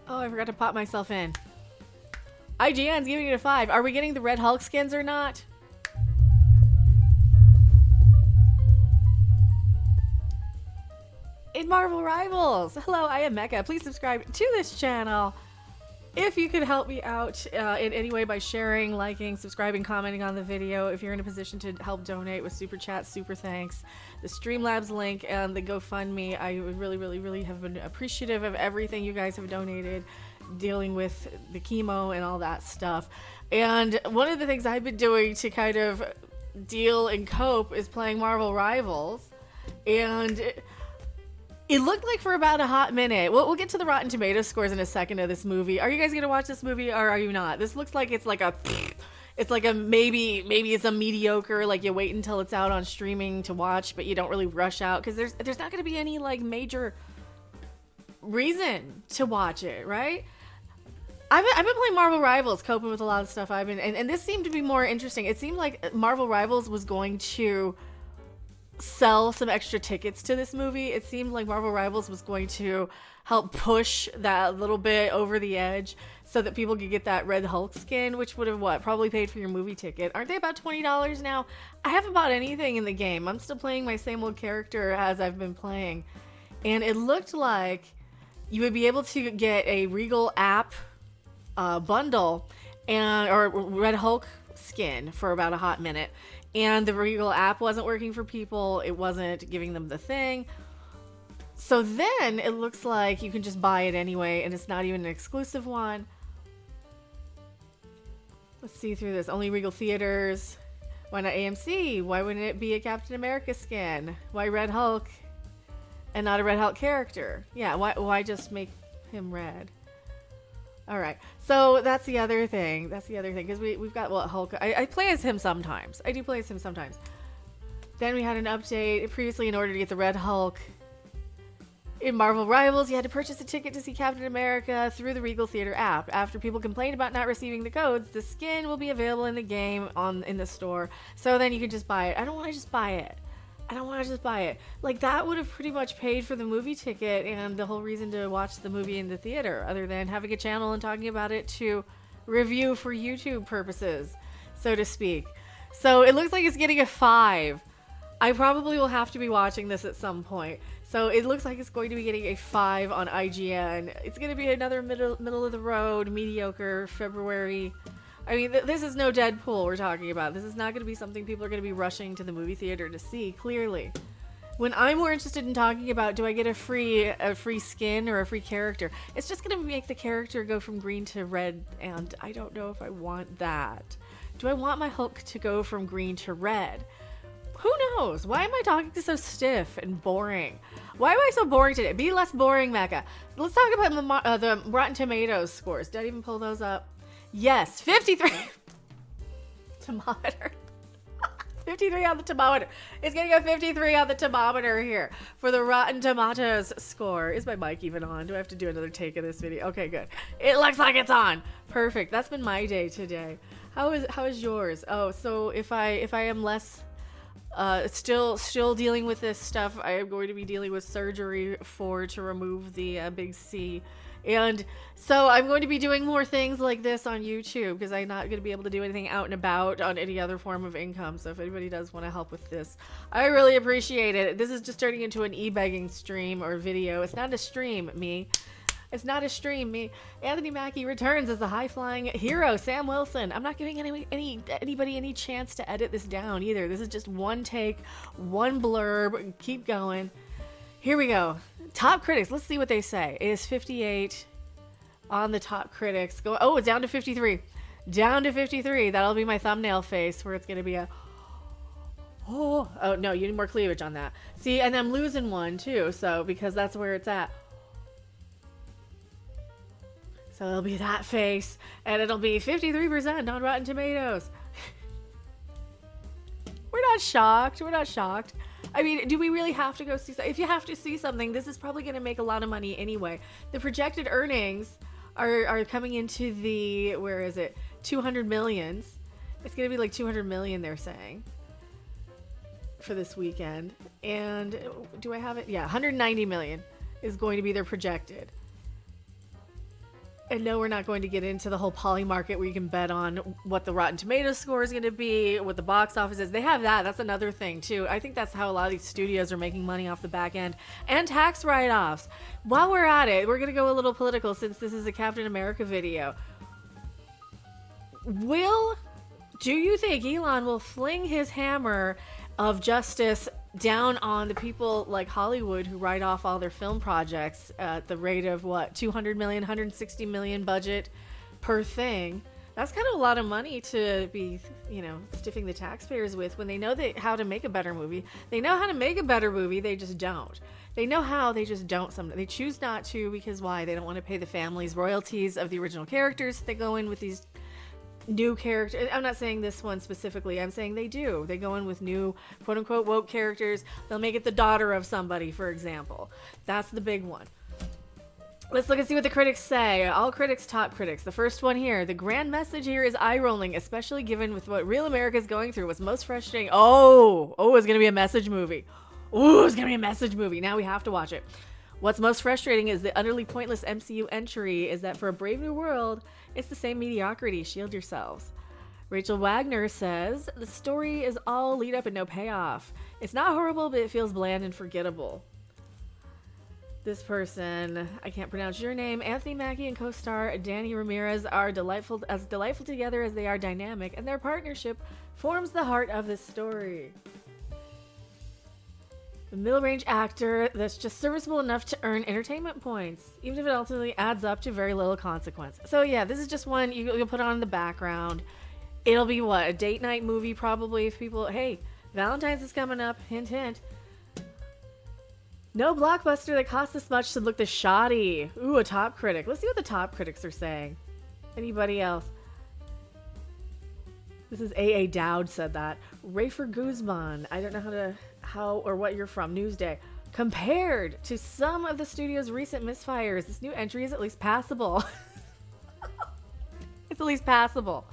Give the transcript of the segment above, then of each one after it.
Oh, I forgot to pop myself in. IGN's giving it a 5. Are we getting the Red Hulk skins or not? In Marvel Rivals. Hello, I am Mecha. Please subscribe to this channel. If you could help me out in any way by sharing, liking, subscribing, commenting on the video, if you're in a position to help donate with super chat, super thanks, the Streamlabs link and the GoFundMe, I would really have been appreciative of everything you guys have donated, dealing with the chemo and all that stuff. And one of the things I've been doing to kind of deal and cope is playing Marvel Rivals. And it looked like for about a hot minute. We'll get to the Rotten Tomatoes scores in a second of this movie. Are you guys gonna watch this movie or are you not? This looks like it's like a maybe it's a mediocre, like you wait until it's out on streaming to watch, but you don't really rush out because there's not gonna be any like major reason to watch it, right? I've been playing Marvel Rivals, coping with a lot of stuff and this seemed to be more interesting. It seemed like Marvel Rivals was going to sell some extra tickets to this movie. It seemed like Marvel Rivals was going to help push that little bit over the edge so that people could get that Red Hulk skin, which would have probably paid for your movie ticket. Aren't they about $20 now? I haven't bought anything in the game. I'm still playing my same old character as I've been playing. And it looked like you would be able to get a Regal app bundle or Red Hulk skin for about a hot minute. And the Regal app wasn't working for people. It wasn't giving them the thing. So then it looks like you can just buy it anyway, and it's not even an exclusive one. Let's see through this. Only Regal Theaters. Why not AMC? Why wouldn't it be a Captain America skin? Why Red Hulk and not a Red Hulk character? Yeah, why just make him red? All right, so that's the other thing. Because we've got Hulk. I play as him sometimes. I do play as him sometimes. Then we had an update. Previously, in order to get the Red Hulk in Marvel Rivals, you had to purchase a ticket to see Captain America through the Regal Theater app. After people complained about not receiving the codes, the skin will be available in the game in the store. So then you can just buy it. I don't want to just buy it. Like, that would have pretty much paid for the movie ticket and the whole reason to watch the movie in the theater, other than having a channel and talking about it to review for YouTube purposes, so to speak. So it looks like it's getting a 5. I probably will have to be watching this at some point. So it looks like it's going to be getting a 5 on IGN. It's going to be another middle of the road, mediocre February. I mean, this is no Deadpool we're talking about. This is not going to be something people are going to be rushing to the movie theater to see, clearly. When I'm more interested in talking about, do I get a free skin or a free character, it's just going to make the character go from green to red, and I don't know if I want that. Do I want my Hulk to go from green to red? Who knows? Why am I talking so stiff and boring? Why am I so boring today? Be less boring, Mecha. Let's talk about the Rotten Tomatoes scores. Did I even pull those up? Yes, 53. Thermometer. 53 on the thermometer. It's getting a 53 on the thermometer here for the Rotten Tomatoes score. Is my mic even on? Do I have to do another take of this video? Okay, good. It looks like it's on. Perfect. That's been my day today. How is yours? Oh, so if I am less still dealing with this stuff, I am going to be dealing with surgery to remove the big C. And so I'm going to be doing more things like this on YouTube because I'm not going to be able to do anything out and about on any other form of income. So if anybody does want to help with this, I really appreciate it. This is just turning into an e-begging stream or video. It's not a stream, me. It's not a stream, me. Anthony Mackie returns as the high-flying hero, Sam Wilson. I'm not giving anybody any chance to edit this down either. This is just one take, one blurb. Keep going. Here we go. Top critics. Let's see what they say. It is 58 on the top critics. Oh, it's down to 53. Down to 53. That'll be my thumbnail face where it's going to be a... Oh, no, you need more cleavage on that. See, and I'm losing one too, so because that's where it's at. So it'll be that face, and it'll be 53% on Rotten Tomatoes. We're not shocked. I mean, do we really have to go see something? If you have to see something, this is probably going to make a lot of money anyway. The projected earnings are coming into the, where is it? 200 millions. It's going to be like 200 million, they're saying, for this weekend. And do I have it? Yeah, 190 million is going to be their projected. And no, we're not going to get into the whole poly market where you can bet on what the Rotten Tomatoes score is going to be, what the box office is. They have that. That's another thing, too. I think that's how a lot of these studios are making money off the back end. And tax write-offs. While we're at it, we're going to go a little political since this is a Captain America video. Do you think Elon will fling his hammer of justice down on the people like Hollywood who write off all their film projects at the rate of what, 200 million, 160 million budget per thing? That's kind of a lot of money to be, stiffing the taxpayers with when they know how to make a better movie. They know how to make a better movie, they just don't. They know how, they just don't. They choose not to because why? They don't want to pay the families royalties of the original characters. They go in with these new character. I'm not saying this one specifically. I'm saying they do. They go in with new quote unquote woke characters. They'll make it the daughter of somebody, for example. That's the big one. Let's look and see what the critics say. All critics, top critics. The first one here. The grand message here is eye-rolling, especially given with what real America is going through. What's most frustrating. Oh, it's going to be a message movie. Oh, it's going to be a message movie. Now we have to watch it. What's most frustrating is the utterly pointless MCU entry is that for a brave new world, it's the same mediocrity. Shield yourselves. Rachel Wagner says, the story is all lead up and no payoff. It's not horrible, but it feels bland and forgettable. This person, I can't pronounce your name, Anthony Mackie and co-star Danny Ramirez are delightful together as they are dynamic, and their partnership forms the heart of this story. A middle-range actor that's just serviceable enough to earn entertainment points, even if it ultimately adds up to very little consequence. So yeah, this is just one you'll put on in the background. It'll be what, a date night movie probably if people, hey, Valentine's is coming up, hint hint. No blockbuster that costs this much should look this shoddy. Ooh, a top critic. Let's see what the top critics are saying. Anybody else? This is A.A. Dowd said that. Rafer Guzman. I don't know how or what you're from. Newsday. Compared to some of the studio's recent misfires, this new entry is at least passable. It's at least passable.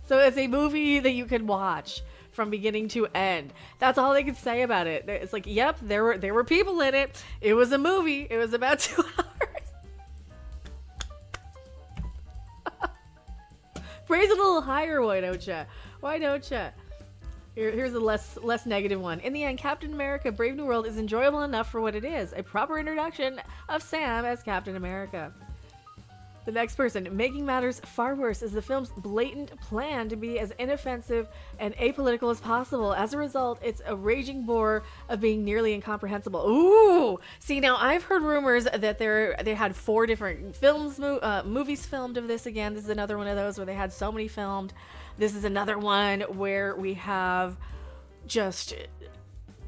So it's a movie that you can watch from beginning to end. That's all they could say about it. It's like, yep, there were people in it. It was a movie. It was about 2 hours. Praise it a little higher, why don't ya? Why don't ya? Here's a less negative one. In the end, Captain America Brave New World is enjoyable enough for what it is. A proper introduction of Sam as Captain America. The next person, making matters far worse, is the film's blatant plan to be as inoffensive and apolitical as possible. As a result, it's a raging bore of being nearly incomprehensible. Ooh! See, now I've heard rumors that they had 4 different movies filmed of this again. This is another one of those where they had so many filmed. This is another one where we have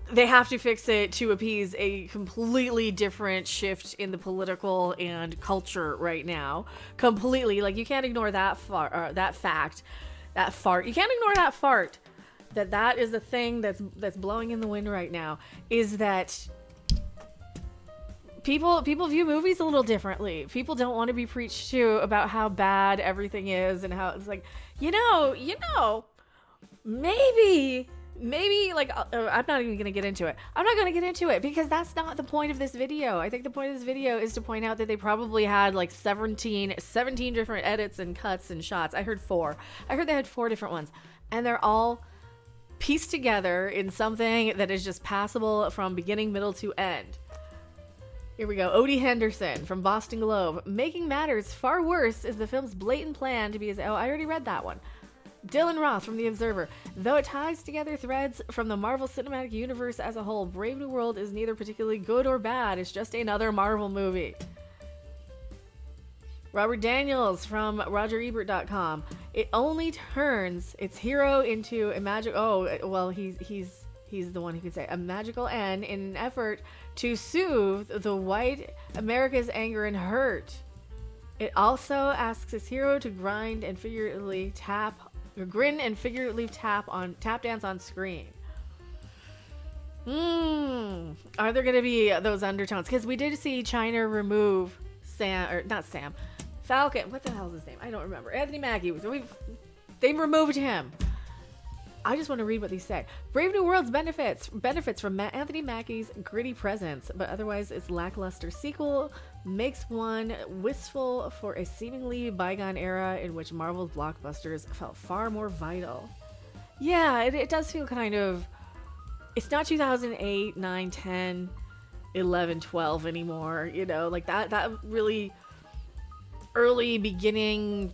they have to fix it to appease a completely different shift in the political and culture right now. Completely. Like, you can't ignore that fact. That fart. You can't ignore that fart. That is the thing that's blowing in the wind right now. Is that people view movies a little differently. People don't want to be preached to about how bad everything is and how it's like, maybe, like, I'm not even going to get into it. I'm not going to get into it because that's not the point of this video. I think the point of this video is to point out that they probably had like 17 different edits and cuts and shots. I heard 4. I heard they had 4 different ones. And they're all pieced together in something that is just passable from beginning, middle to end. Here we go. Odie Henderson from Boston Globe. Making matters far worse is the film's blatant plan to be as... Oh, I already read that one. Dylan Roth from The Observer. Though it ties together threads from the Marvel Cinematic Universe as a whole, Brave New World is neither particularly good or bad. It's just another Marvel movie. Robert Daniels from RogerEbert.com. It only turns its hero into a magic... Oh, well, he's the one who can say a magical end in an effort to soothe the white America's anger and hurt. It also asks its hero to grin and figuratively tap dance on screen. Are there going to be those undertones? Because we did see China remove Falcon. What the hell is his name? I don't remember. Anthony Mackie. They removed him. I just want to read what these say. Brave New Worlds benefits from Anthony Mackie's gritty presence, but otherwise its lackluster sequel makes one wistful for a seemingly bygone era in which Marvel's blockbusters felt far more vital. Yeah, it does feel kind of... It's not 2008, 9, 10, 11, 12 anymore, you know? Like, that really early beginning...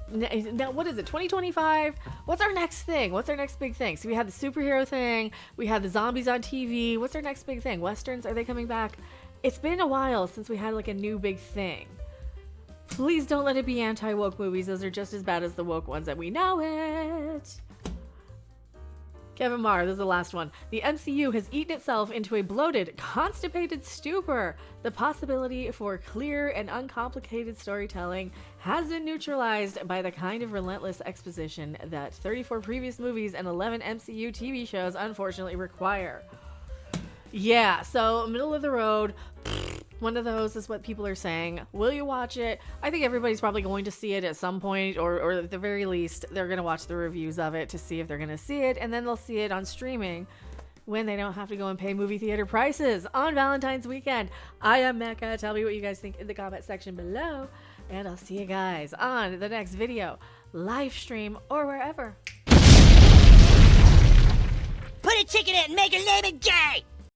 Now, what is it, 2025? What's our next thing? What's our next big thing? So we had the superhero thing. We had the zombies on TV. What's our next big thing? Westerns, are they coming back? It's been a while since we had like a new big thing. Please don't let it be anti-woke movies. Those are just as bad as the woke ones, and we know it. Kevin Marr, this is the last one. The MCU has eaten itself into a bloated, constipated stupor. The possibility for clear and uncomplicated storytelling has been neutralized by the kind of relentless exposition that 34 previous movies and 11 MCU TV shows unfortunately require. Yeah, so middle of the road. One of those is what people are saying. Will you watch it? I think everybody's probably going to see it at some point, or at the very least, they're going to watch the reviews of it to see if they're going to see it, and then they'll see it on streaming when they don't have to go and pay movie theater prices on Valentine's weekend. I am Mecca. Tell me what you guys think in the comment section below, and I'll see you guys on the next video, live stream, or wherever. Put a chick in it and make her name it gay!